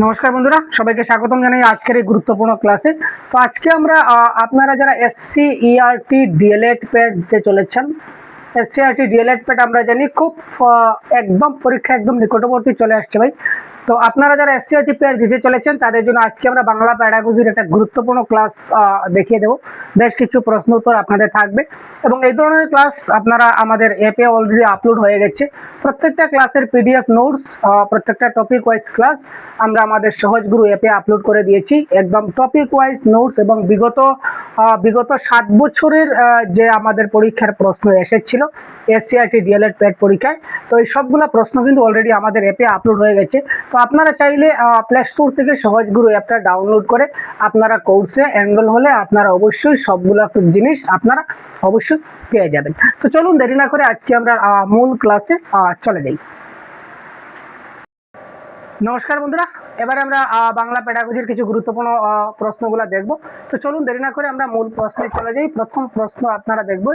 নমস্কার বন্ধুরা, সবাইকে স্বাগতম জানাই আজকের এই গুরুত্বপূর্ণ ক্লাসে। তো আজকে আমরা আপনারা যারা এসসি ইআরটি ডিএলএড প্যাড দিতে চলেছেন, এসসিআরটি ডিএলএড প্যাড আমরা জানি খুব একদম পরীক্ষা একদম নিকটবর্তী চলে আসছে ভাই। তো আপনারা যারা এসসিআরটি প্যাড দিতে চলেছেন তাদের জন্য আজকে আমরা বাংলা প্যাডাগজির একটা গুরুত্বপূর্ণ ক্লাস দেখিয়ে দেবো। বেশ কিছু প্রশ্ন উত্তর আপনাদের থাকবে এবং এই ধরনের ক্লাস আপনারা আমাদের অ্যাপে অলরেডি আপলোড হয়ে গেছে। প্রত্যেকটা ক্লাসের পিডিএফ নোটস, প্রত্যেকটা টপিক ওয়াইজ ক্লাস আমরা আমাদের সহজ গুরু অ্যাপে আপলোড করে দিয়েছি। একদম টপিক ওয়াইজ নোটস এবং বিগত 7 বছরের যে আমাদের পরীক্ষার প্রশ্ন এসেছিল এসসিআরটি ডিএলএড প্যাড পরীক্ষায়, তো এই সবগুলো প্রশ্ন কিন্তু অলরেডি আমাদের অ্যাপে আপলোড হয়ে গেছে। তো আপনারা চাইলে প্লে স্টোর থেকে সহজ গুরু অ্যাপটা ডাউনলোড করে আপনারা কোর্সে এনরোল হলে আপনারা অবশ্যই সবগুলো জিনিস আপনারা অবশ্যই পেয়ে যাবেন। তো চলুন দেরি না করে আজকে আমরা মূল ক্লাসে চলে যাই। নমস্কার বন্ধুরা, এবারে আমরা বাংলা প্যাডাগজির কিছু গুরুত্বপূর্ণ প্রশ্নগুলো দেখব। তো চলুন দেরি না করে আমরা মূল প্রশ্নে চলে যাই। প্রথম প্রশ্ন আপনারা দেখব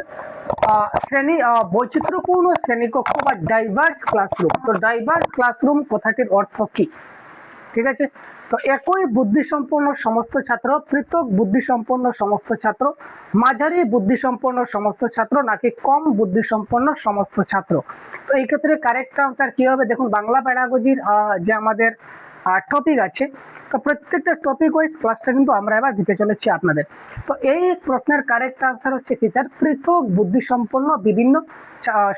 শ্রেণী বৈচিত্র্যপূর্ণ শ্রেণীকক্ষ বা ডাইভার্স ক্লাসরুম। তো ডাইভার্স ক্লাসরুম কথাটির অর্থ কি? ঠিক আছে, তো একই বুদ্ধিসম্পন্ন সমস্ত ছাত্র, পৃথক বুদ্ধিসম্পন্ন সমস্ত ছাত্র, মাঝারি বুদ্ধিসম্পন্ন সমস্ত ছাত্র, নাকি কম বুদ্ধিসম্পন্ন সমস্ত ছাত্র? তো এই ক্ষেত্রে কারেক্ট আনসার কি হবে? দেখুন, বাংলা প্যাডাগজির যে আমাদের টপিক আছে, তো প্রত্যেকটা টপিক ওয়াইজ ক্লাসটা কিন্তু আমরা এবার দিতে চলেছি আপনাদের। তো এই প্রশ্নের কারেক্ট আনসার হচ্ছে কি স্যার? পৃথক বুদ্ধিসম্পন্ন বিভিন্ন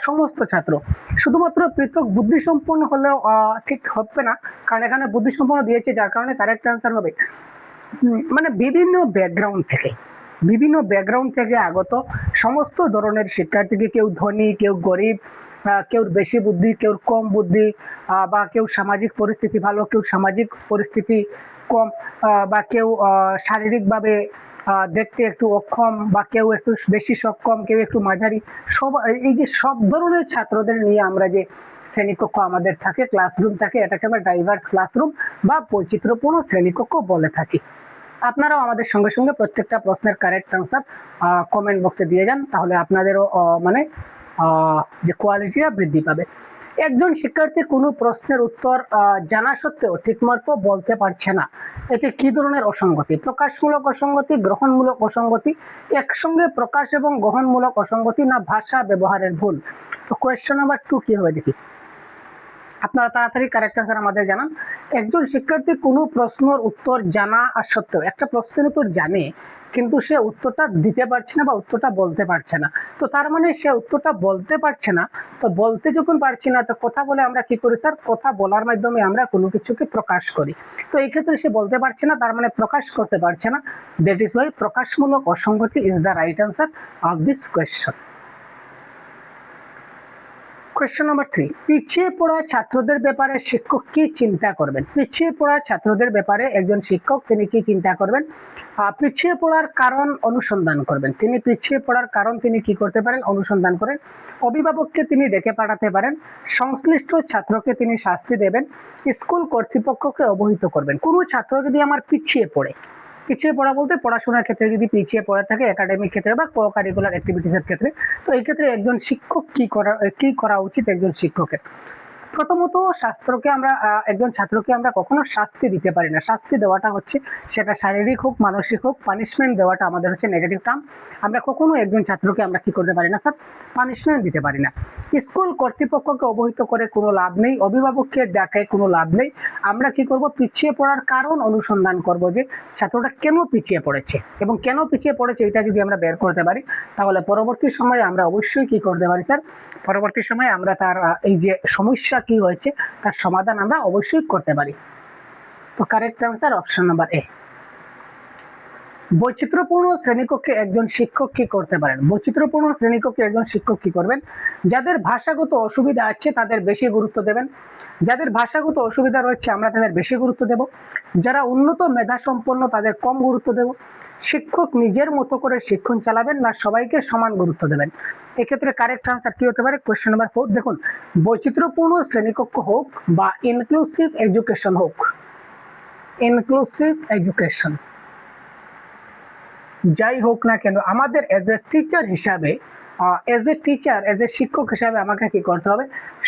সমস্ত ছাত্র। শুধুমাত্র পৃথক বুদ্ধিসম্পন্ন হলেও ঠিক হবে না, কারণ এখানে বুদ্ধিসম্পন্ন দিয়েছে, যার কারণে কারেক্ট আনসার হবে মানে বিভিন্ন ব্যাকগ্রাউন্ড থেকে আগত সমস্ত ধরনের শিক্ষার্থীকে, কেউ ধনী, কেউ গরিব, কেউ বেশি বুদ্ধি, কেউ কম বুদ্ধি, বা কেউ সামাজিক পরিস্থিতি ভালো, কেউ সামাজিক পরিস্থিতি কম, বা কেউ শারীরিকভাবে দেখতে একটু অক্ষম, বা কেউ একটু বেশি সক্ষম, কেউ একটু মাঝারি, সব এই যে সব ধরনের ছাত্রদের নিয়ে আমরা যে শ্রেণীকক্ষ আমাদের থাকে, ক্লাসরুম থাকে, এটাকে আমরা ডাইভার্স ক্লাসরুম বা বৈচিত্র্যপূর্ণ শ্রেণীকক্ষ বলে থাকি। আপনারাও আমাদের সঙ্গে সঙ্গে প্রত্যেকটা প্রশ্নের কারেক্ট আনসার কমেন্ট বক্সে দিয়ে যান, তাহলে আপনাদেরও মানে যে কোয়ালিটিটা বৃদ্ধি পাবে। একজন শিক্ষার্থী কোনো প্রশ্নের উত্তর জানা সত্ত্বেও ঠিকমতো বলতে পারছে না, এটি কি ধরনের অসঙ্গতি? প্রকাশমূলক অসঙ্গতি, গ্রহণমূলক অসঙ্গতি, একসঙ্গে প্রকাশ এবং গ্রহণমূলক অসঙ্গতি, না ভাষা ব্যবহারের ভুল? তো কোয়েশ্চেন নাম্বার 2 কি হবে দেখি। আপনারা তাড়াতাড়ি কারেক্ট আনসার আমাদের জানান। একজন শিক্ষার্থী কোনো প্রশ্নের উত্তর জানা সত্ত্বেও, একটা প্রশ্নের উত্তর জানে কিন্তু সে উত্তরটা দিতে পারছে না বা উত্তরটা বলতে পারছে না, তো তার মানে সে উত্তরটা বলতে পারছে না। তো বলতে যখন পারছি না, তো কথা বলে আমরা কি করি স্যার? কথা বলার মাধ্যমে আমরা কোনো কিছুকে প্রকাশ করি। তো এই ক্ষেত্রে সে বলতে পারছে না, তার মানে প্রকাশ করতে পারছে না। দ্যাট ইজ ওয়াই প্রকাশমূলক অসঙ্গতি is the right answer of this question. Question number 3, পিছিয়ে পড়া ছাত্রদের ব্যাপারে শিক্ষক কি চিন্তা করবেন? পিছিয়ে পড়া ছাত্রদের ব্যাপারে একজন শিক্ষক তিনি কি চিন্তা করবেন? পিছিয়ে পড়ার কারণ অনুসন্ধান করবেন। তিনি পিছিয়ে পড়ার কারণ তিনি কি করতে পারেন? অনুসন্ধান করেন। অভিভাবককে তিনি ডেকে পাঠাতে পারেন, সংশ্লিষ্ট ছাত্রকে তিনি শাস্তি দেবেন, স্কুল কর্তৃপক্ষকে অবহিত করবেন। কোনো ছাত্র যদি আমার পিছিয়ে পড়া বলতে পড়াশোনার ক্ষেত্রে যদি পিছিয়ে পড়ে থাকে, একাডেমিক ক্ষেত্রে বা কো কারিকুলার অ্যাক্টিভিটিসের ক্ষেত্রে, তো এই ক্ষেত্রে একজন শিক্ষক কি করা উচিত? একজন শিক্ষকের প্রথমত একজন ছাত্রকে আমরা কখনো শাস্তি দিতে পারি না। শাস্তি দেওয়াটা হচ্ছে, সেটা শারীরিক হোক মানসিক হোক, পানিশমেন্ট দেওয়াটা আমাদের হচ্ছে নেগেটিভ টার্ম। আমরা কখনো একজন ছাত্রকে আমরা কি করতে পারি না স্যার? পানিশমেন্ট দিতে পারি না। স্কুল কর্তৃপক্ষকে অবহিত করে কোনো লাভ নেই, অভিভাবককে ডাকে কোনো লাভ নেই। আমরা কি করব? পিছিয়ে পড়ার কারণ অনুসন্ধান করব, যে ছাত্রটা কেন পিছিয়ে পড়েছে এবং কেন পিছিয়ে পড়েছে, এটা যদি আমরা বের করতে পারি, তাহলে পরবর্তী সময়ে আমরা অবশ্যই কি করতে পারি স্যার? পরবর্তী সময়ে আমরা তার এই যে সমস্যা কি হয়েছে তার সমাধান আমরা অবশ্যই করতে পারি। তো correct answer option number A. বৈচিত্র্যপূর্ণ শ্রেণীকক্ষে একজন শিক্ষক কি করতে পারেন? বৈচিত্র্যপূর্ণ শ্রেণীকক্ষে একজন শিক্ষক কি করবেন? যাদের ভাষাগত অসুবিধা আছে তাদের বেশি গুরুত্ব দেবেন। যাদের ভাষাগত অসুবিধা রয়েছে আমরা তাদের বেশি গুরুত্ব দেব। যারা উন্নত মেধা সম্পন্ন তাদের কম গুরুত্ব দেব। শিক্ষক নিজের মতো করে শিক্ষণ চালাবেন, না সবাইকে সমান গুরুত্ব দেবেন? এক্ষেত্রে কারেক্ট আনসার কি হতে পারে? কোয়েশ্চেন নাম্বার 4 দেখুন, বৈচিত্র্যপূর্ণ শ্রেণীকক্ষ হোক বা ইনক্লুসিভ এডুকেশন হোক, ইনক্লুসিভ এডুকেশন যাই হোক না কেন, আমাদের এজ এ টিচার হিসাবে as a teacher, as a শিক্ষক হিসাবে আমাকে কি করতে হবে,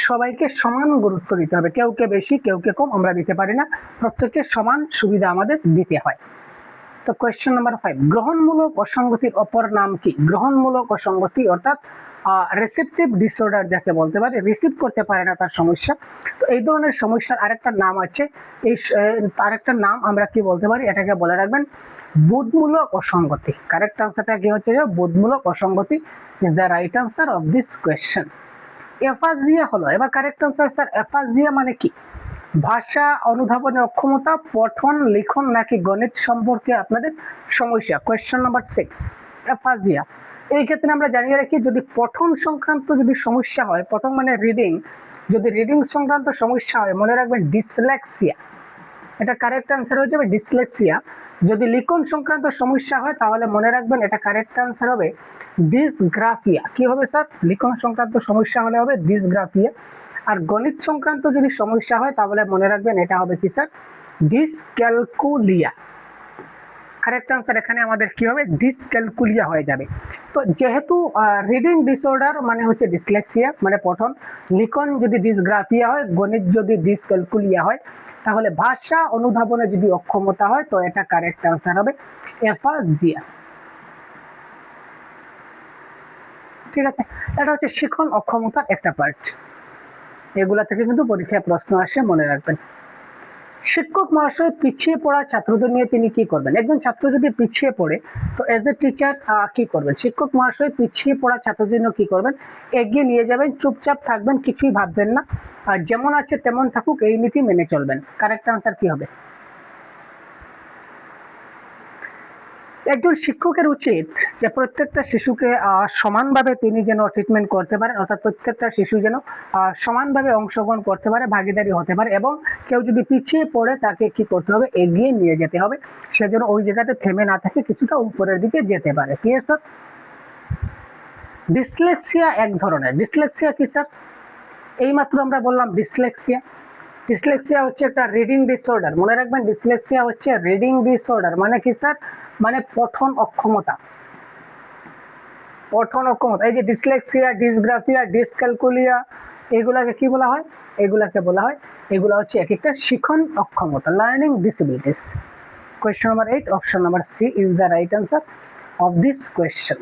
সবাইকে সমান গুরুত্ব দিতে হবে। কেউকে বেশি কেউকে কম আমরা দিতে পারি না, প্রত্যেককে সমান সুবিধা আমাদের দিতে হয়। তো কোয়েশ্চেন নাম্বার 5, গ্রহণমূলক অসঙ্গতির অপর নাম কি? গ্রহণমূলক অসঙ্গতি অর্থাৎ রিসেপটিভ ডিসঅর্ডার যাকে বলতে পারে, রিসিভ করতে পারে না তার সমস্যা। তো এই ধরনের সমস্যার আরেকটা নাম আছে, এই আরেকটা নাম আমরা কি বলতে পারি, এটাকে বলে রাখবেন বোধমূলক অসঙ্গতি। কারেক্ট আনসারটা কি হচ্ছে, বোধমূলক অসঙ্গতি is the right answer of this question. Aphasia হলো, এবার কারেক্ট আনসার স্যার অ্যাফাজিয়া মানে কি? ভাষা অনুধাবনে অক্ষমতা, পঠন লিখন নাকি গণিত সম্পর্কে আপনাদের সমস্যা। Question number 6, অ্যাফাজিয়া। এই ক্ষেত্রে আমরা জানিয়ে রাখি, যদি পঠন সংক্রান্ত যদি সমস্যা হয়, পঠন মানে রিডিং, যদি রিডিং সংক্রান্ত সমস্যা হয় মনে রাখবেন ডিসলেক্সিয়া, এটা কারেক্ট আনসার হয়ে যাবে ডিসলেক্সিয়া। যদি লিখন সংক্রান্ত সমস্যা হয় তাহলে মনে রাখবেন এটা কারেক্ট আনসার হবে ডিসগ্রাফিয়া। কি হবে স্যার? লিখন সংক্রান্ত সমস্যা হলে হবে ডিসগ্রাফিয়া। আর গণিত সংক্রান্ত যদি সমস্যা হয় তাহলে মনে রাখবেন এটা হবে কি স্যার? ডিসক্যালকুলিয়া। কারেক্ট আনসার এখানে আমাদের কি হবে? ডিসক্যালকুলিয়া হয়ে যাবে। তো যেহেতু রিডিং ডিসঅর্ডার মানে হচ্ছে ডিসলেক্সিয়া মানে পঠন, লিখন যদি ডিসগ্রাফিয়া হয়, গণিত যদি ডিসক্যালকুলিয়া হয়, তাহলে ভাষা অনুধাবনে যদি অক্ষমতা হয় তো এটা কারেক্ট আনসার হবে অ্যাফাজিয়া। ঠিক আছে, এটা হচ্ছে শিখন অক্ষমতার একটা পার্ট। এগুলা থেকে কিন্তু পরীক্ষায় প্রশ্ন আসে, মনে রাখবেন। শিক্ষক মহাশয় পিছিয়ে পড়া ছাত্রদের নিয়ে তিনি কি করবেন? একজন ছাত্র যদি পিছিয়ে পড়ে তো এজ এ টিচার কি করবেন? শিক্ষক মহাশয় পিছিয়ে পড়া ছাত্রদের জন্য কি করবেন? এগিয়ে নিয়ে যাবেন, চুপচাপ থাকবেন, কিছুই ভাববেন না, আর যেমন আছে তেমন থাকুক এই নীতি মেনে চলবেন। কারেক্ট আনসার কি হবে? একজন শিক্ষকের উচিত যে প্রত্যেকটা শিশুকে সমানভাবে তিনি যেন ট্রিটমেন্ট করতে পারেন, অর্থাৎ প্রত্যেকটা শিশু যেন সমানভাবে অংশগ্রহণ করতে পারে, ভাগিদারি হতে পারে, এবং কেউ যদি পিছিয়ে পড়ে তাকে কি করতে হবে? এগিয়ে নিয়ে যেতে হবে, সে যেন ওই জায়গাতে থেমে না থাকে, কিছুটা উপরের দিকে যেতে পারে। Clear sir? ডিসলেক্সিয়া এক ধরনের। ডিসলেক্সিয়া কি স্যার? এইমাত্র আমরা বললাম ডিসলেক্সিয়া। ডিসলেক্সিয়া হচ্ছে একটা রিডিং ডিসঅর্ডার, মনে রাখবেন ডিসলেক্সিয়া হচ্ছে রিডিং ডিসঅর্ডার। মানে কি স্যার? মানে পঠন অক্ষমতা। পঠন অক্ষমতা, এই যে ডিসলেক্সিয়া, ডিসগ্রাফিয়া, ডিসক্যালকুলিয়া, এগুলাকে কি বলা হয়? এগুলাকে বলা হয়, এগুলা হচ্ছে এক একটা শিখন অক্ষমতা, learning disabilities. Question number 8, option number C is the right answer of this question.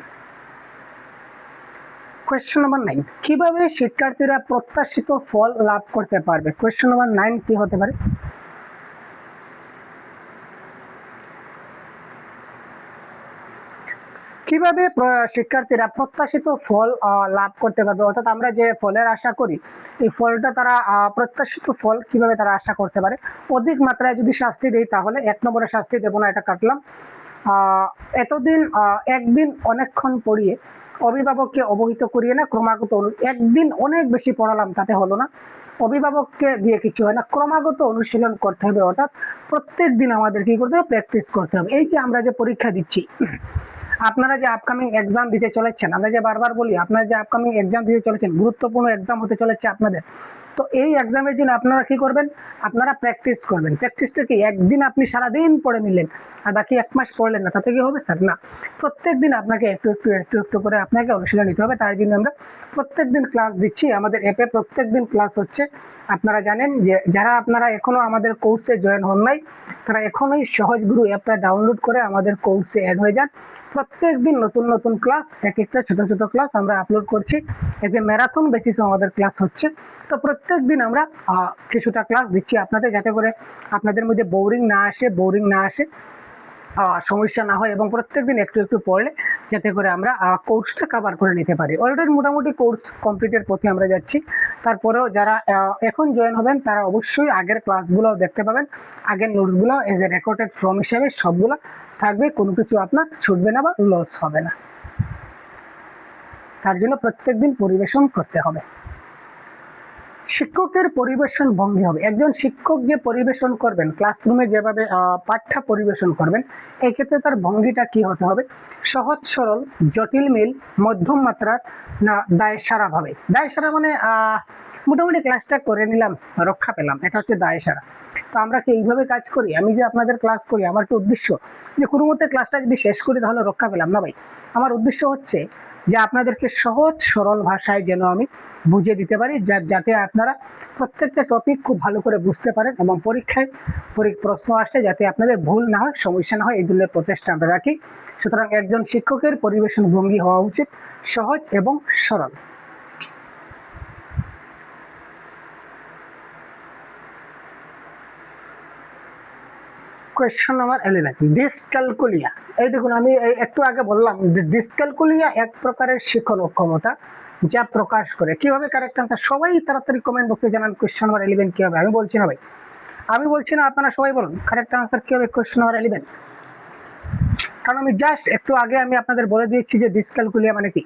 Question number 9, কিভাবে শিক্ষার্থীরা প্রত্যাশিত ফল লাভ করতে পারবে? কোয়েশ্চন নাম্বার 9 কি হতে পারে? কিভাবে শিক্ষার্থীরা প্রত্যাশিত ফল লাভ করতে পারবে, অর্থাৎ আমরা যে ফলের আশা করি এই ফলটা তারা প্রত্যাশিত ফল কিভাবে তারা আশা করতে পারে? অধিক মাত্রায় যদি শাস্তি দেই তাহলে, 1 নম্বরে শাস্তি দেবো না, এটা কাটলাম। এতদিন একদিন অনেকক্ষণ পড়িয়ে অভিভাবককে অবহিত করিয়ে না ক্রমাগত, একদিন অনেক বেশি পড়ালাম তাতে হলো না, অভিভাবককে দিয়ে কিছু হয় না, ক্রমাগত অনুশীলন করতে হবে, অর্থাৎ প্রত্যেক দিন আমাদের কি করতে হবে? প্র্যাকটিস করতে হবে। এই যে আমরা যে পরীক্ষা দিচ্ছি, আপনারা যে আপকামিং এক্সাম দিতে চলেছেন, আমরা যে বারবার বলি আপনারা যে আপকামিং এক্সাম দিতে চলেছেন, গুরুত্বপূর্ণ এক্সাম হতে চলেছে আপনাদের, তো এই এক্সামের জন্য আপনারা কি করবেন? আপনারা প্র্যাকটিস করবেন। প্র্যাকটিসটা কি একদিন আপনি সারাদিন পড়ে নিলেন আর বাকি 1 মাস পড়লেন না, তাতে কি হবে স্যার? না, প্রত্যেক দিন আপনাকে একটু একটু একটু একটু করে আপনাকে অনুশীলন নিতে হবে। তার জন্য আমরা প্রত্যেক দিন ক্লাস দিচ্ছি, আমাদের অ্যাপে প্রত্যেক দিন ক্লাস হচ্ছে। আপনারা জানেন যে যারা আপনারা এখনো আমাদের কোর্সে জয়েন হন নাই, তারা এখনোই সহজ গুরু অ্যাপটা ডাউনলোড করে আমাদের কোর্সে অ্যাড হয়ে যান। প্রত্যেক দিন নতুন নতুন ক্লাস, এক একটা ছোট ছোট ক্লাস আমরা আপলোড করছি। এই যে ম্যারাথন বেসিসে আমাদের ক্লাস হচ্ছে, তো প্রত্যেক দিন আমরা কিছুটা ক্লাস দিচ্ছি আপনাদের, যাতে করে আপনাদের মধ্যে বোরিং না আসে, সমস্যা না হয়, এবং প্রত্যেকদিন একটু একটু পড়লে যাতে করে আমরা কোর্সটা কভার করে নিতে পারি। অলরেডি মোটামুটি কোর্স কমপ্লিটের পথে আমরা যাচ্ছি। তারপরেও যারা এখন জয়েন হবেন তারা অবশ্যই আগের ক্লাসগুলো দেখতে পাবেন, আগের নোটসগুলো এজ এ রেকর্ডেড ফর্ম হিসেবে সবগুলো থাকবে, কোনো কিছু আপনার ছুটবে না বা লস হবে না। তার জন্য প্রত্যেকদিন পরিবেশন করতে হবে। শিক্ষকের পরিবেশন ভঙ্গি হবে, একজন শিক্ষক যে পরিবেশন করবেন, ক্লাসরুমে যেভাবে পাঠ্য পরিবেশন করবেন, এই ক্ষেত্রে তার ভঙ্গিটা কি হতে হবে? সহজ সরল, জটিল মিল, মধ্যম মাত্রার, না দায় সারা ভাবে। দায় সারা মানে মোটামুটি ক্লাসটা করে নিলাম, রক্ষা পেলাম, এটা হচ্ছে দায় সারা। তো আমরা কি এইভাবে কাজ করি? আমি যে আপনাদের ক্লাস করি, আমার কি উদ্দেশ্য যে কোনো মতে ক্লাসটা যদি শেষ করি তাহলে রক্ষা পেলাম? না ভাই, আমার উদ্দেশ্য হচ্ছে যে আপনাদেরকে সহজ সরল ভাষায় যেন আমি বুঝিয়ে দিতে পারি, যাতে আপনারা প্রত্যেকটা টপিক খুব ভালো করে বুঝতে পারেন এবং পরীক্ষায় প্রশ্ন আসলে যাতে আপনাদের ভুল না হয়, সমস্যা না হয়, এই ধরনের প্রচেষ্টা আমরা রাখি। সুতরাং একজন শিক্ষকের পরিবেশন ভঙ্গি হওয়া উচিত সহজ এবং সরল। Question number 11, dyscalculia. এই দেখুন, আমি একটু আগে বললাম যে ডিসক্যালকুলিয়া এক প্রকারের শিখন অক্ষমতা যা প্রকাশ করে। কিভাবে কারেক্ট আনসার? সবাই তাড়াতাড়ি কমেন্ট বক্সে জানান কোয়েশ্চন নাম্বার 11 কি হবে। আমি বলছি না ভাই, আমি বলছি না, আপনারা সবাই বলুন কারেক্ট আনসার কি হবে কোয়েশ্চন নাম্বার 11। কারণ আমি জাস্ট একটু আগে আমি আপনাদের বলে দিয়েছি যে ডিসক্যালকুলিয়া মানে কি।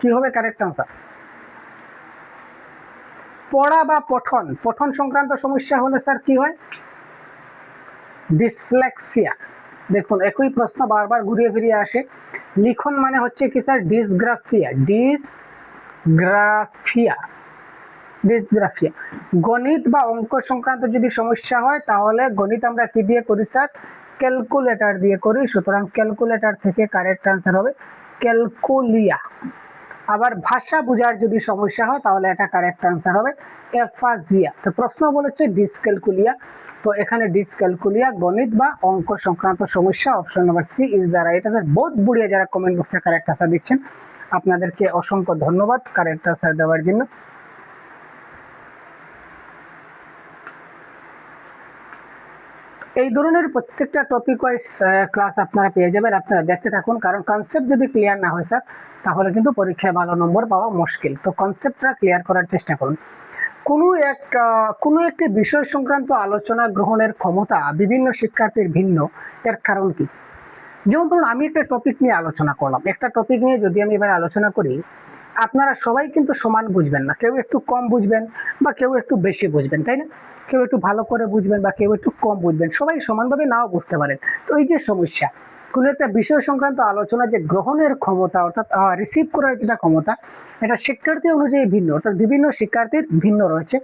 কি হবে কারেক্ট আনসার? পড়া বা পঠন, পঠন সংক্রান্ত সমস্যা হলে স্যার কি হয়? ডিসলেক্সিয়া। দেখুন, একই প্রশ্ন বারবার ঘুরিয়ে ফিরিয়ে আসে। লিখন মানে হচ্ছে কি স্যার? ডিসগ্রাফিয়া। Dysgraphia, dysgraphia. গণিত বা অঙ্ক সংক্রান্ত যদি সমস্যা হয় তাহলে গণিত আমরা কি দিয়ে করি স্যার? ক্যালকুলেটর দিয়ে করি। সুতরাং ক্যালকুলেটর থেকে কারেক্ট আনসার হবে ক্যালকুলিয়া। আবার ভাষা বোঝার যদি সমস্যা হয় তাহলে এটা কারেক্ট আনসার হবে অ্যাফাজিয়া। তো প্রশ্ন বলেছে ডিসক্যালকুলিয়া, তো এখানে ডিসক্যালকুলিয়া গণিত বা অঙ্ক সংক্রান্ত সমস্যা। Option number C is the right answer. বহুত বুড়িয়া যারা কমেন্ট বক্সে কারেক্ট আনসার দিচ্ছেন, আপনাদেরকে অসংখ্য ধন্যবাদ কারেক্ট আনসার দেওয়ার জন্য। এই ধরনের প্রত্যেকটা টপিক ওয়াইজ ক্লাস আপনারা পেয়ে যাবেন, আপনারা দেখতে থাকুন। কারণ কনসেপ্ট যদি ক্লিয়ার না হয় স্যার তাহলে কিন্তু পরীক্ষায় ভালো নম্বর পাওয়া মুশকিল। তো কনসেপ্টটা ক্লিয়ার করার চেষ্টা করুন। কোনো একটি বিষয় সংক্রান্ত আলোচনা গ্রহণের ক্ষমতা বিভিন্ন শিক্ষার্থীর ভিন্ন, এর কারণ কি? যেমন ধরুন, আমি একটা টপিক নিয়ে আলোচনা করলাম, একটা টপিক নিয়ে যদি আমি এবার আলোচনা করি, আপনারা সবাই কিন্তু সমান বুঝবেন না। কেউ একটু কম বুঝবেন বা কেউ একটু বেশি বুঝবেন, তাই না? কেউ একটু ভালো করে বুঝবেন বা কেউ একটু কম বুঝবেন, সবাই সমানভাবে নাও বুঝতে পারেন। তো এই যে সমস্যা, কোনো একটা বিষয় সংক্রান্ত আলোচনা যে গ্রহণের ক্ষমতা অর্থাৎ রিসিভ করার যেটা ক্ষমতা, এটা শিক্ষার্থী অনুযায়ী ভিন্ন, অর্থাৎ বিভিন্ন শিক্ষার্থীর ভিন্ন রয়েছে।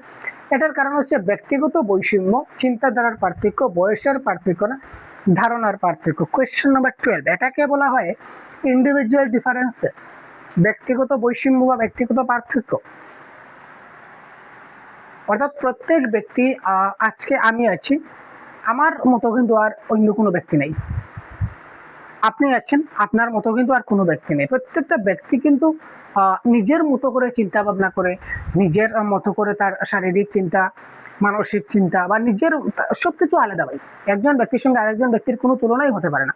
এটার কারণ হচ্ছে ব্যক্তিগত বৈষম্য, চিন্তাধারার পার্থক্য, বয়সের পার্থক্য না, ধারণার পার্থক্য। কোয়েশ্চন নাম্বার 12, এটাকে বলা হয় ইন্ডিভিজুয়াল ডিফারেন্সেস, ব্যক্তিগত বৈষম্য বা ব্যক্তিগত পার্থক্য। অর্থাৎ প্রত্যেক ব্যক্তি, আজকে আমি আছি, আমার মতো কিন্তু আর অন্য কোনো ব্যক্তি নেই। আপনি আছেন, আপনার মতো কিন্তু আর কোনো ব্যক্তি নেই। প্রত্যেকটা ব্যক্তি কিন্তু নিজের মতো করে চিন্তা ভাবনা করে, নিজের মতো করে তার শারীরিক চিন্তা, মানসিক চিন্তা বা নিজের সবকিছু আলাদা ভাই। একজন ব্যক্তির সঙ্গে আরেকজন ব্যক্তির কোনো তুলনাই হতে পারে না।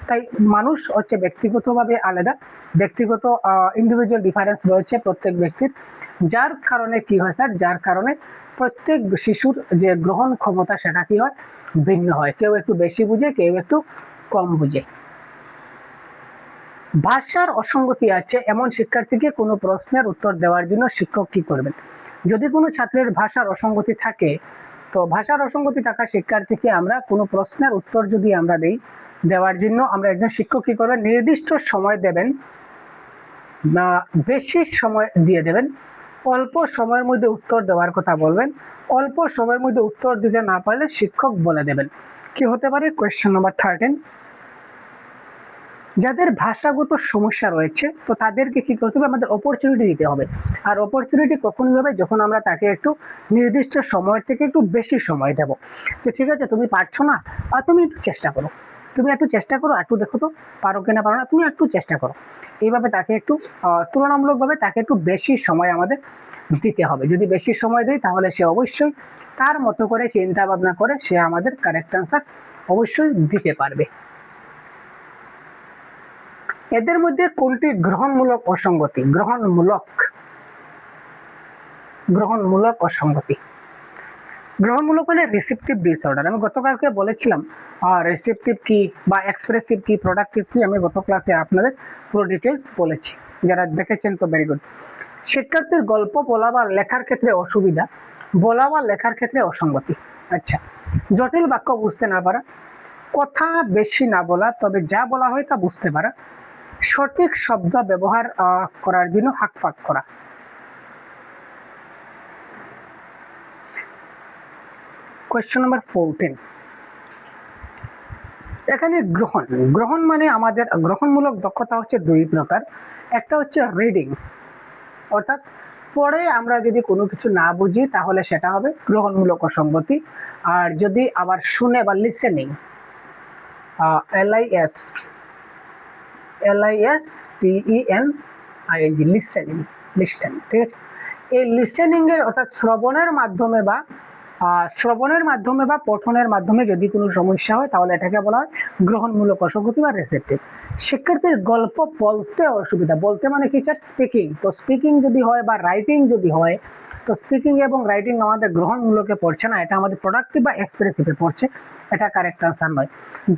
তাই মানুষ হচ্ছে ব্যক্তিগতভাবে আলাদা, ব্যক্তিগত ইন্ডিভিজুয়াল ডিফারেন্স রয়েছে প্রত্যেক ব্যক্তির। যার কারণে কি হয় স্যার? যার কারণে প্রত্যেক শিশুর যে গ্রহণ ক্ষমতা সেটা কি হয়? ভিন্ন হয়। কেউ একটু বেশি বুঝে, কেউ একটু কম বুঝে। ভাষার অসঙ্গতি আছে এমন শিক্ষার্থীকে কোনো প্রশ্নের উত্তর দেওয়ার জন্য শিক্ষক কি করবেন? যদি কোনো ছাত্রের ভাষার অসঙ্গতি থাকে, তো ভাষার অসঙ্গতি থাকা শিক্ষার্থীকে আমরা কোনো প্রশ্নের উত্তর যদি আমরা দেওয়ার জন্য আমরা একজন শিক্ষক কি করবেন? নির্দিষ্ট সময় দেবেন বা বেশি সময় দিয়ে দেবেন। অল্প সময়ের মধ্যে উত্তর দেওয়ার কথা বলবেন। অল্প সময়ের মধ্যে উত্তর দিতে না পারলে শিক্ষক বলে দেবেন। কি হতে পারে? কোয়েশ্চন নাম্বার 13, যাদের ভাষাগত সমস্যা রয়েছে তো তাদেরকে কি করতে হবে? আমাদের অপরচুনিটি দিতে হবে। আর অপরচুনিটি কখনই হবে? যখন আমরা তাকে একটু নির্দিষ্ট সময় থেকে একটু বেশি সময় দেব। যে ঠিক আছে, তুমি পারছো না, আর তুমি একটু চেষ্টা করো, তুমি একটু চেষ্টা করো, একটু দেখো তো পারো কিনা পারো না, তুমি একটু চেষ্টা করো। এইভাবে তাকে একটু তুলনামূলকভাবে তাকে একটু বেশি সময় আমাদের দিতে হবে। যদি বেশি সময় দেয় তাহলে সে অবশ্যই তার মতো করে চিন্তা ভাবনা করে সে আমাদের কারেক্ট আনসার অবশ্যই দিতে পারবে। এদের মধ্যে কোনটি গ্রহণমূলক অসঙ্গতি? গ্রহণমূলক অসঙ্গতি। গ্রহণমূলক হলে রিসেপটিভ ডিসঅর্ডার। আমি গতকালকে বলেছিলাম রিসেপটিভ কি বা এক্সপ্রেসিভ কি, প্রোডাক্টিভ কি, আমি গত ক্লাসে আপনাদের পুরো ডিটেলস বলেছি। যারা দেখেছেন তো ভেরি গুড। শিক্ষার্থীর গল্প বলা বা লেখার ক্ষেত্রে অসুবিধা, বলা বা লেখার ক্ষেত্রে অসঙ্গতি। আচ্ছা, জটিল বাক্য বুঝতে না পারা, কথা বেশি না বলা তবে যা বলা হয় তা বুঝতে পারা, সঠিক শব্দ ব্যবহার করার জন্য হাঁকফাঁক করা। কোয়েশ্চন নাম্বার 14, এখানে গ্রহণ, গ্রহণ মানে আমাদের গ্রহণমূলক দক্ষতা হচ্ছে দুই প্রকার। একটা হচ্ছে রিডিং, অর্থাৎ পড়ে আমরা যদি কোনো কিছু না বুঝি তাহলে সেটা হবে গ্রহণমূলক অসঙ্গতি। আর যদি আবার শুনে বা listening, LIS LISTENING, listening, listen, ঠিক আছে। এই লিসেনিং এর অর্থাৎ শ্রবণের মাধ্যমে বা পঠনের মাধ্যমে যদি কোনো সমস্যা হয় তাহলে এটাকে বলা হয় গ্রহণমূলক অসঙ্গতি বা রিসেপটিভ। শিক্ষার্থীর গল্প বলতে অসুবিধা, বলতে মানে কি স্যার? স্পিকিং। তো স্পিকিং যদি হয় বা রাইটিং যদি হয়, তো স্পিকিং এবং রাইটিং আমাদের গ্রহণমূলকে পড়ছে না, এটা আমাদের প্রোডাক্টিভ বা এক্সপ্রেসিভে পড়ছে, এটা কারেক্ট আনসার নয়।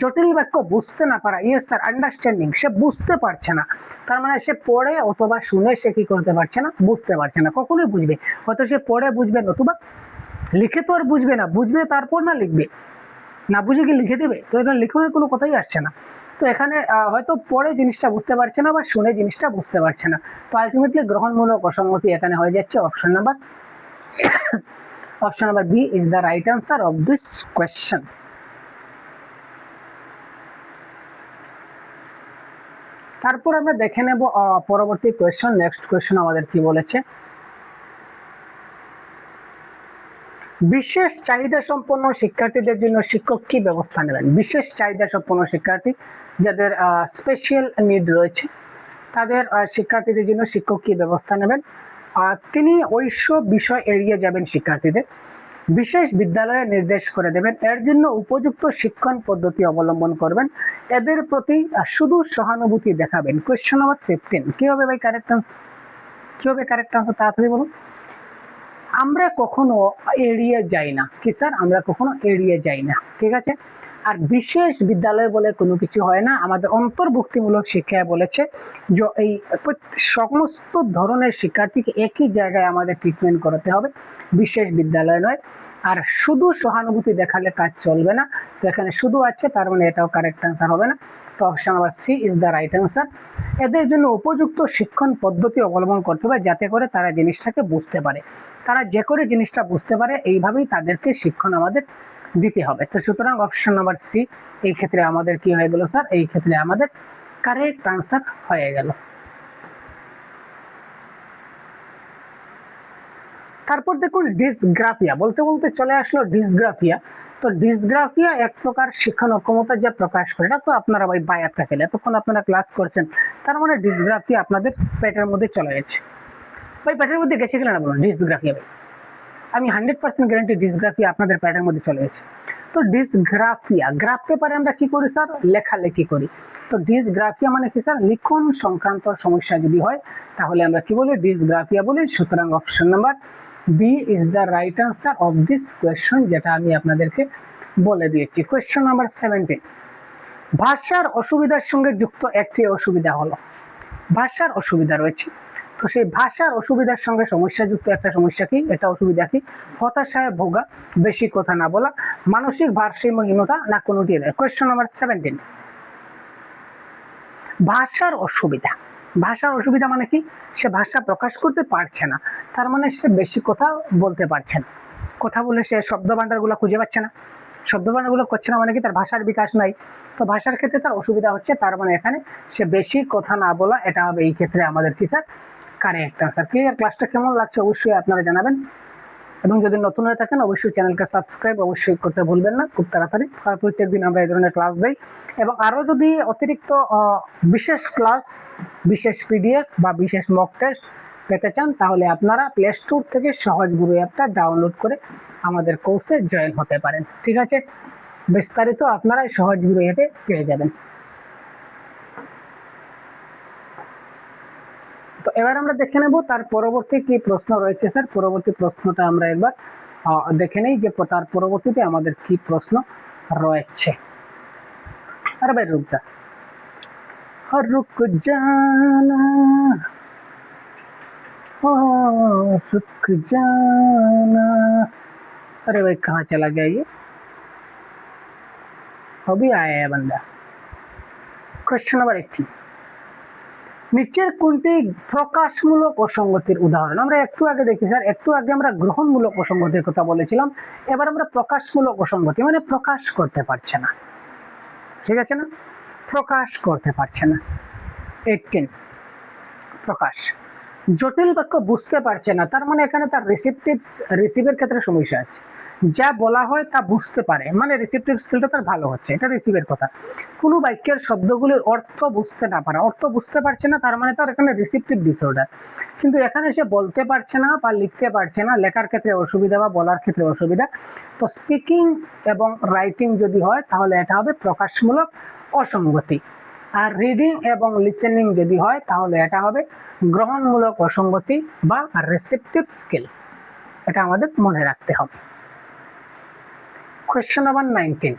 জটিল বাক্য বুঝতে না পারা, ইয়েস স্যার, আন্ডারস্ট্যান্ডিং, সে বুঝতে পারছে না, তার মানে সে পড়ে অথবা শুনে সে কি করতে পারছে না? বুঝতে পারছে না। কখনোই বুঝবে, হয়তো সে পড়ে বুঝবে, নতুবা লিখে তো আর বুঝবে না, বুঝবে তারপর না লিখবে, না বুঝে কি লিখে দেবে? তো এখানে লিখনের কোনো কথাই আসছে না। তো এখানে হয়তো পড়ে জিনিসটা বুঝতে পারছে না বা শুনে জিনিসটা বুঝতে পারছে না। তো আলটিমেটলি গ্রহণমূলক অসঙ্গতি এখানে হয়ে যাচ্ছে option number B is the right answer of this question. তারপর আমরা দেখে নেব পরবর্তী কোয়েশ্চেন। নেক্সট কোয়েশ্চেন আমাদের কি বলেছে? বিশেষ চাহিদা সম্পন্ন শিক্ষার্থীদের জন্য শিক্ষক কি ব্যবস্থা নেবেন? বিশেষ চাহিদা সম্পন্ন শিক্ষার্থী, যাদের স্পেশাল নিড রয়েছে, তাদের শিক্ষার্থীদের জন্য শিক্ষক কি ব্যবস্থা নেবেন? তিনি ওইসব বিষয় এড়িয়ে যাবেন শিক্ষার্থীদের, বিশেষ বিদ্যালয়ে নির্দেশ করে দেবেন, এর জন্য উপযুক্ত শিক্ষণ পদ্ধতি অবলম্বন করবেন, এদের প্রতি শুধু সহানুভূতি দেখাবেন। কোয়েশ্চেন নাম্বার 15 কি হবে ভাই কারেক্ট আনসার? কি হবে কারেক্ট আনসার তাড়াতাড়ি বলুন। আমরা কখনো এড়িয়ে যাই না, কি স্যার? আমরা কখনো এড়িয়ে যাই না, ঠিক আছে। আর বিশেষ বিদ্যালয় বলে কোনো কিছু হয় না, আমাদের অন্তর্ভুক্তিমূলক শিক্ষায় বলেছে যে এই সমস্ত ধরনের শিক্ষার্থীকে একই জায়গায় আমাদের ট্রিটমেন্ট করাতে হবে, বিশেষ বিদ্যালয় নয়। আর শুধু সহানুভূতি দেখালে কাজ চলবে না, তো এখানে শুধু আছে, তার মানে এটাও কারেক্ট আনসার হবে না। তো option number C is the right answer. এদের জন্য উপযুক্ত শিক্ষণ পদ্ধতি অবলম্বন করতে হবে যাতে করে তারা জিনিসটাকে বুঝতে পারে, তারা যে করে জিনিসটা বুঝতে পারে, এইভাবেই তাদেরকে শিক্ষণ আমাদের দিতে হবে। তো সুতরাং অপশন নাম্বার সি এই ক্ষেত্রে আমাদের কি হয়ে গেল স্যার? এই ক্ষেত্রে আমাদের কারেক্ট আনসার হয়ে গেল। তারপর দেখুন ডিসগ্রাফিয়া, বলতে বলতে চলে আসলো ডিসগ্রাফিয়া। তো ডিসগ্রাফিয়া এক প্রকার শিক্ষণ অক্ষমতা যা প্রকাশ করে, এটা তো আপনারা ভাই বায়াতটা খেলে এতক্ষণ আপনারা ক্লাস করছেন, তার মানে ডিসগ্রাফিয়া আপনাদের পেটের মধ্যে চলে গেছে। ভাই পেটের মধ্যে গেছে কিনা না বলুন? ডিসগ্রাফিয়া ভাই আমি 100% গ্যারান্টি ডিসগ্রাফিয়া আপনাদের পেটের মধ্যে চলে গেছে। তো ডিসগ্রাফিয়া, গ্রাফ পেপারে আমরা কি করি স্যার? লেখালেখি করি। তো ডিসগ্রাফিয়া মানে কি স্যার? লিখন সংক্রান্ত সমস্যা যদি হয় তাহলে আমরা কি বলি? ডিসগ্রাফিয়া বলি। সুতরাং option number B is the right answer of this question, যেটা আমি আপনাদেরকে বলে দিয়েছি। কোয়েশ্চন নাম্বার 17, ভাষার অসুবিধার সঙ্গে যুক্ত একটি অসুবিধা হলো, ভাষার অসুবিধা রয়েছে, তো সেই ভাষার অসুবিধার সঙ্গে সমস্যাযুক্ত একটা সমস্যা কি? এটা অসুবিধা কি? হতাশায় ভোগা, বেশি কথা না বলা, মানসিক ভারসাম্যহীনতা, না কোনোটি নয়। কোয়েশ্চন নাম্বার 17, ভাষার অসুবিধা। ভাষার অসুবিধা মানে কি? সে ভাষা প্রকাশ করতে পারছে না, তার মানে সে বেশি কথা বলতে পারছে না, কথা বলে সে শব্দ ভান্ডারগুলো খুঁজে পাচ্ছে না, শব্দ ভান্ডারগুলো করছে না মানে কি? তার ভাষার বিকাশ নাই। তো ভাষার ক্ষেত্রে তার অসুবিধা হচ্ছে, তার মানে এখানে সে বেশি কথা না বলা, এটা হবে এই ক্ষেত্রে আমাদের কি স্যার? Correct answer. ক্লিয়ার? ক্লাসটা কেমন লাগছে অবশ্যই আপনারা জানাবেন, এবং যদি নতুন হয়ে থাকেন অবশ্যই চ্যানেলকে সাবস্ক্রাইব অবশ্যই করতে ভুলবেন না খুব তাড়াতাড়ি। প্রত্যেকদিন আমরা এই ধরনের ক্লাস দিই, এবং আরও যদি অতিরিক্ত বিশেষ ক্লাস, বিশেষ পিডিএফ বা বিশেষ মক টেস্ট পেতে চান তাহলে আপনারা প্লে স্টোর থেকে সহজ গুরু অ্যাপটা ডাউনলোড করে আমাদের কোর্সে জয়েন হতে পারেন, ঠিক আছে? বিস্তারিত আপনারা সহজ গুরু অ্যাপে পেয়ে যাবেন। তো এবার আমরা দেখে নেব তার পরবর্তী কি প্রশ্ন রয়েছে স্যার। পরবর্তী প্রশ্নটা আমরা একবার দেখে নেই যে তার পরবর্তীতে আমাদের কি প্রশ্ন রয়েছে। আরে ভাই রুক যা, রুক জানা, रुक जाना, अरे भाई कहाँ चला गया ये? अभी आया है बंदा। क्वेश्चन नंबर 18, নিচের কোনটি প্রকাশমূলক অসঙ্গতির উদাহরণ? আমরা একটু আগে দেখি স্যার, একটু আগে আমরা গ্রহণমূলক অসঙ্গতির কথা বলেছিলাম, এবার আমরা প্রকাশমূলক অসঙ্গতি মানে প্রকাশ করতে পারছে না। ঠিক আছে না? প্রকাশ করতে পারছে না। 18 প্রকাশ, জটিল বাক্য বুঝতে পারছে না, তার মানে এখানে তার রিসিভের ক্ষেত্রে সমস্যা আছে। যা বলা হয় তা বুঝতে পারে, মানে রিসিপটিভ স্কিলটা তার ভালো হচ্ছে, এটা রিসিভের কথা। কোনো বাক্যের শব্দগুলির অর্থ বুঝতে না পারা, অর্থ বুঝতে পারছে না, তার মানে তার এখানে রিসিপটিভ ডিসঅর্ডার। কিন্তু এখানে সে বলতে পারছে না বা লিখতে পারছে না, লেখার ক্ষেত্রে অসুবিধা বা বলার ক্ষেত্রে অসুবিধা। তো স্পিকিং এবং রাইটিং যদি হয় তাহলে এটা হবে প্রকাশমূলক অসঙ্গতি। আর রিডিং এবং লিসেনিং যদি হয় তাহলে এটা হবে গ্রহণমূলক অসঙ্গতি বা রিসেপটিভ স্কিল। এটা আমাদের মনে রাখতে হবে। কোয়েশ্চেন নাম্বার 19,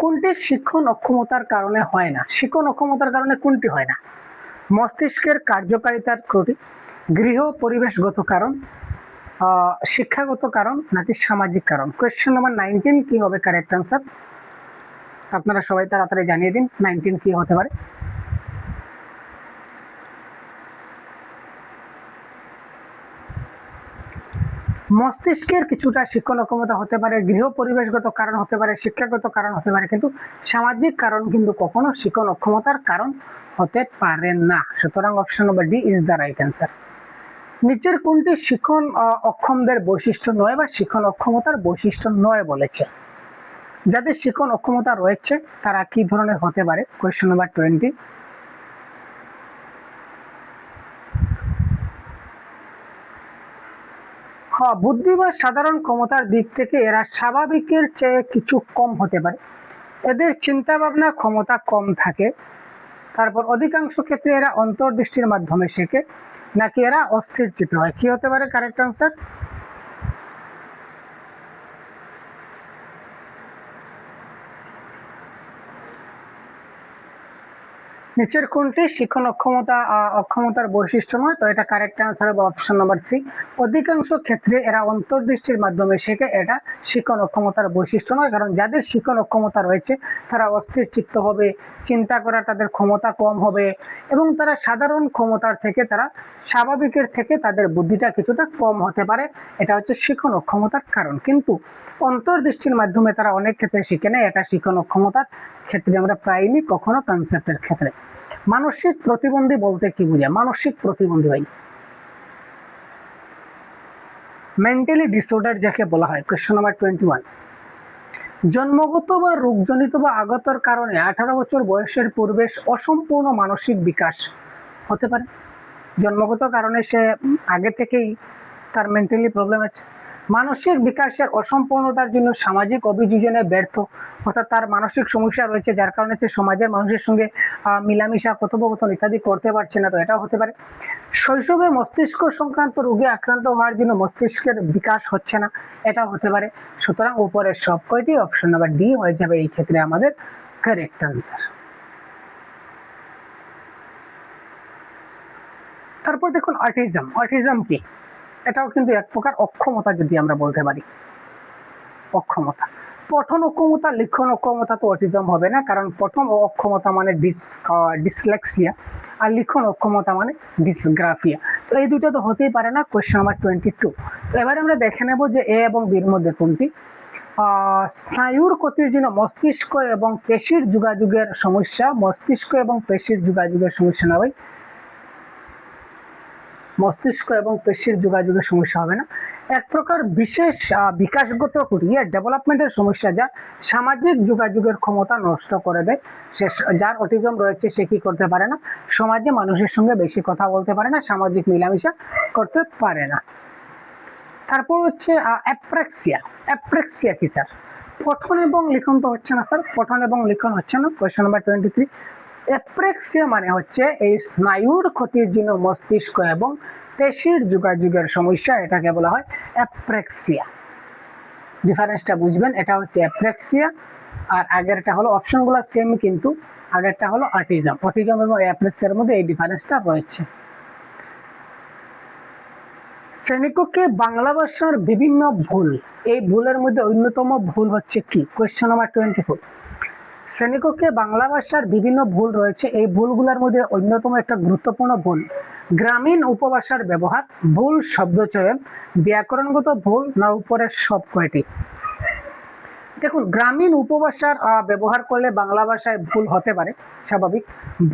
কোনটি শিক্ষণ অক্ষমতার কারণে হয় না? শিক্ষণ অক্ষমতার কারণে কোনটি হয় না? মস্তিষ্কের কার্যকারিতার ত্রুটি, গৃহ পরিবেশগত কারণ, শিক্ষাগত কারণ, নাকি সামাজিক কারণ? কোয়েশ্চেন নাম্বার 19 কি হবে কারেক্ট আনসার? আপনারা সবাই তাড়াতাড়ি জানিয়ে দিন 19 কি হতে পারে। মস্তিষ্কের কিছুটা শিক্ষণ অক্ষমতা হতে পারে, গৃহ পরিবেশগত কারণ হতে পারে, শিক্ষাগত কারণ হতে পারে, কিন্তু সামাজিক কারণ কিন্তু কখনো শিক্ষণ অক্ষমতার কারণ হতে পারে না। সুতরাং option number D is the right answer. নিচের কোনটি শিক্ষণ অক্ষমদের বৈশিষ্ট্য নয় বা শিক্ষণ অক্ষমতার বৈশিষ্ট্য নয় বলেছে? যাদের শিক্ষণ অক্ষমতা রয়েছে তারা কি ধরনের হতে পারে? কোয়েশ্চেন নাম্বার 20, বুদ্ধি বা সাধারণ ক্ষমতার দিক থেকে এরা স্বাভাবিকের চেয়ে কিছু কম হতে পারে, এদের চিন্তা ভাবনা ক্ষমতা কম থাকে, তারপর অধিকাংশ ক্ষেত্রে এরা অন্তর্দৃষ্টির মাধ্যমে শেখে, নাকি এরা অস্থির চিত্ত হয়? কি হতে পারে কারেক্ট আনসার? নিচের কোনটি শিক্ষণ অক্ষমতার বৈশিষ্ট্য নয়? তো এটা কারেক্ট আনসার হবে অপশন নাম্বার সি। অধিকাংশ ক্ষেত্রে এরা অন্তর্দৃষ্টির মাধ্যমে শেখে, এটা শিক্ষণ অক্ষমতার বৈশিষ্ট্য নয়, কারণ যাদের শিক্ষণ অক্ষমতা রয়েছে তারা অস্থির চিত্ত হবে, চিন্তা করার তাদের ক্ষমতা কম হবে, এবং তারা সাধারণ ক্ষমতার থেকে তারা স্বাভাবিকের থেকে তাদের বুদ্ধিটা কিছুটা কম হতে পারে। এটা হচ্ছে শিক্ষণ অক্ষমতার কারণ। কিন্তু অন্তর্দৃষ্টির মাধ্যমে তারা অনেক ক্ষেত্রে শিখে নেয়, এটা শিক্ষণ অক্ষমতার ক্ষেত্রে আমরা প্রায়ই কখনো কনসেপ্টের ক্ষেত্রে। মানসিক প্রতিবন্ধী বলতে কি বোঝায়? মানসিক প্রতিবন্ধী ভাই, মেন্টালি ডিসঅর্ডার যাকে বলা হয়। কোয়েশ্চন নাম্বার 21, জন্মগত বা রোগজনিত বা আগতর কারণে 18 বছর বয়সের পূর্বে অসম্পূর্ণ মানসিক বিকাশ হতে পারে। জন্মগত কারণে সে আগে থেকেই তার মেন্টালি প্রবলেম আছে। মানসিক বিকাশের অসম্পূর্ণতার জন্য সামাজিক অভিযোজনে ব্যর্থ, অর্থাৎ তার মানসিক সমস্যা রয়েছে যার কারণে সে সমাজের মানুষের সঙ্গে মিলামিশা, কথোপকথন ইত্যাদি করতে পারছে না, তো এটাও হতে পারে। শৈশবে মস্তিষ্ক সংক্রান্ত রোগে আক্রান্ত হওয়ার জন্য মস্তিষ্কের বিকাশ হচ্ছে না, এটাও হতে পারে। সুতরাং উপরের সব কয়টি অপশন নাম্বার ডি হয়ে যাবে এই ক্ষেত্রে আমাদের কারেক্ট আনসার। তারপর দেখুন অটিজম। অটিজম কি? এটাও কিন্তু এক প্রকার অক্ষমতা যদি আমরা বলতে পারি। অক্ষমতা, পঠন অক্ষমতা, লিখন অক্ষমতা তো অটিজম হবে না, কারণ পঠন অক্ষমতা মানে ডিসলেক্সিয়া, আর লিখন অক্ষমতা মানে ডিসগ্রাফিয়া। তো এই দুটো তো হতেই পারে না। কোয়েশ্চেন নাম্বার 22, তো এবারে আমরা দেখে নেব যে এ এবং বির মধ্যে কোনটি। স্নায়ুর ক্ষতির জন্য মস্তিষ্ক এবং পেশির যোগাযোগের সমস্যা, মস্তিষ্ক এবং পেশির যোগাযোগের সমস্যা না ভাই, মস্তিষ্ক এবং পেশির যোগাযোগের সমস্যা হবে না। এক প্রকার বিশেষ বিকাশগত ডেভেলপমেন্টের সমস্যা যা সামাজিক যোগাযোগের ক্ষমতা নষ্ট করে দেয়। সে যার অটিজম রয়েছে সে কি করতে পারে না? সমাজে মানুষের সঙ্গে বেশি কথা বলতে পারে না, সামাজিক মেলামেশা করতে পারে না। তারপর হচ্ছে অ্যাপ্রেক্সিয়া। অ্যাপ্রেক্সিয়া কি স্যার? পঠন এবং লিখন তো হচ্ছে না স্যার, পঠন এবং লিখন হচ্ছে না। কোয়েশ্চেন নাম্বার 23, অ্যাপ্রেক্সিয়া মানে হচ্ছে এই স্নায়ুর ক্ষতির জন্য মস্তিষ্ক এবং পেশির যোগাযোগের সমস্যা, এটাকে বলা হয় অ্যাপ্রেক্সিয়া। ডিফারেন্সটা বুঝবেন, এটা হচ্ছে অ্যাপ্রেক্সিয়া আর আগেরটা হলো, অপশনগুলো সেম কিন্তু আগেরটা হলো অটিজম। অটিজম এবং অ্যাপ্রেক্সিয়ার মধ্যে এই ডিফারেন্সটা রয়েছে। শ্রেণীকক্ষে বাংলা ভাষার বিভিন্ন ভুল, এই ভুলের মধ্যে অন্যতম ভুল হচ্ছে কি? কোয়েশ্চেন নাম্বার 24, শ্রেণীকক্ষে বাংলা ভাষার বিভিন্ন ভুল রয়েছে, এই ভুলগুলোর মধ্যে অন্যতম একটা গুরুত্বপূর্ণ ভুল গ্রামীণ উপভাষার ব্যবহার, ভুল শব্দ চয়ন, ব্যাকরণগত ভুল, না উপরের সব কয়টি? দেখুন, গ্রামীণ উপভাষার ব্যবহার করলে বাংলা ভাষায় ভুল হতে পারে, স্বাভাবিক।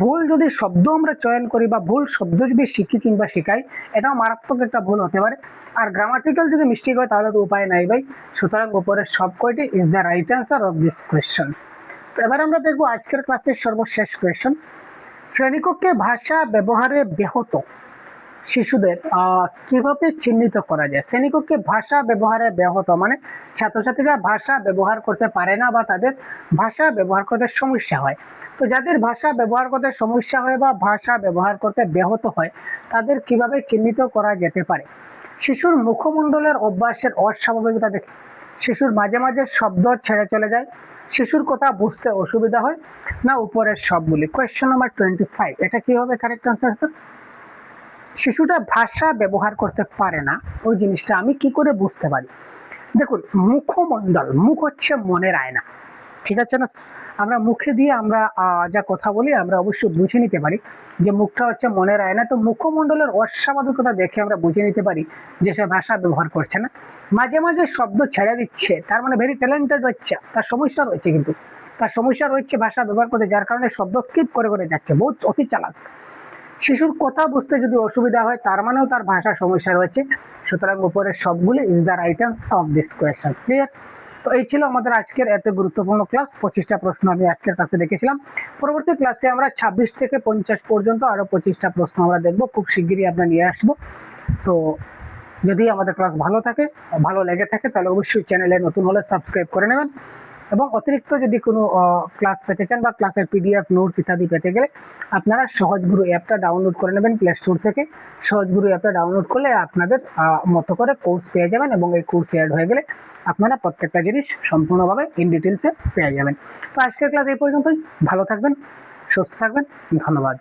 ভুল যদি শব্দ আমরা চয়ন করি বা ভুল শব্দ যদি শিখি কিংবা শেখাই, এটাও মারাত্মক একটা ভুল হতে পারে। আর গ্রামাটিক্যাল যদি মিস্টেক হয় তাহলে তো উপায় নাই ভাই। সুতরাং উপরের সব কয়টি is the right answer of this question. তো এবার আমরা দেখবো আজকের ক্লাসের সর্বশেষ কোয়েশ্চন। শ্রেণীকক্ষে ভাষা ব্যবহারে ব্যাহত শিশুদের কিভাবে চিহ্নিত করা যায়? শ্রেণীকক্ষে ভাষা ব্যবহারে ব্যাহত মানে ছাত্রছাত্রীরা ভাষা ব্যবহার করতে পারে না বা তাদের ভাষা ব্যবহার করতে সমস্যা হয়। তো যাদের ভাষা ব্যবহার করতে সমস্যা হয় বা ভাষা ব্যবহার করতে ব্যাহত হয়, তাদের কিভাবে চিহ্নিত করা যেতে পারে? শিশুর মুখমণ্ডলের অভ্যাসের অস্বাভাবিকতা দেখে, শিশুর মাঝে মাঝে শব্দ ছেড়ে চলে যায়, শিশুর কথা বুঝতে অসুবিধা হয়, না উপরের সবগুলি? কোয়েশ্চন নাম্বার 25, এটা কি হবে কারেক্ট আনসার স্যার? শিশুটা ভাষা ব্যবহার করতে পারে না, ওই জিনিসটা আমি কি করে বুঝতে পারি? দেখুন, মুখমণ্ডল, মুখ হচ্ছে মনের আয়না, ঠিক আছে না? আমরা মুখে দিয়ে আমরা যা কথা বলি আমরা অবশ্যই বুঝে নিতে পারি যে মুখটা হচ্ছে মনের আয়না। তো মুখমণ্ডলের অস্বাভাবিকতা দেখে আমরা বুঝে নিতে পারি যে সে ভাষা ব্যবহার করছে না। মাঝে মাঝে শব্দ ছেড়ে দিচ্ছে, তার মানে ভেরি ট্যালেন্টেড বাচ্চা, তার সমস্যা রয়েছে, কিন্তু তার সমস্যা রয়েছে ভাষা ব্যবহার করতে, যার কারণে শব্দ স্কিপ করে করে যাচ্ছে, বহুত অতি চালাক। শিশুর কথা বুঝতে যদি অসুবিধা হয়, তার মানেও তার ভাষার সমস্যা রয়েছে। সুতরাং উপরের সবগুলি is the right answer of this question. Clear? তো এই ছিল আমাদের আজকের এত গুরুত্বপূর্ণ ক্লাস। 25টা প্রশ্ন আমি আজকের ক্লাসে দেখেছিলাম। পরবর্তী ক্লাসে আমরা 26 থেকে 50 পর্যন্ত আরো 25টা প্রশ্ন আমরা দেখবো, খুব শিগগিরই আমরা নিয়ে আসবো। তো যদি আমাদের ক্লাস ভালো লেগে থাকে তাহলে অবশ্যই চ্যানেলে নতুন হলে সাবস্ক্রাইব করে নেবেন। এবং অতিরিক্ত যদি কোনো ক্লাস পেতে চান বা ক্লাসের পিডিএফ নোটস ইত্যাদি পেতে গেলে আপনারা সহজগুরু অ্যাপটা ডাউনলোড করে নেবেন প্লে স্টোর থেকে। সহজগুরু অ্যাপটা ডাউনলোড করলে আপনাদের মতো করে কোর্স পেয়ে যাবেন, এবং এই কোর্স অ্যাড হয়ে গেলে আপনারা প্রত্যেকটা জিনিস সম্পূর্ণভাবে ইন ডিটেলসে পেয়ে যাবেন। তো আজকের ক্লাস এই পর্যন্তই। ভালো থাকবেন, সুস্থ থাকবেন, ধন্যবাদ।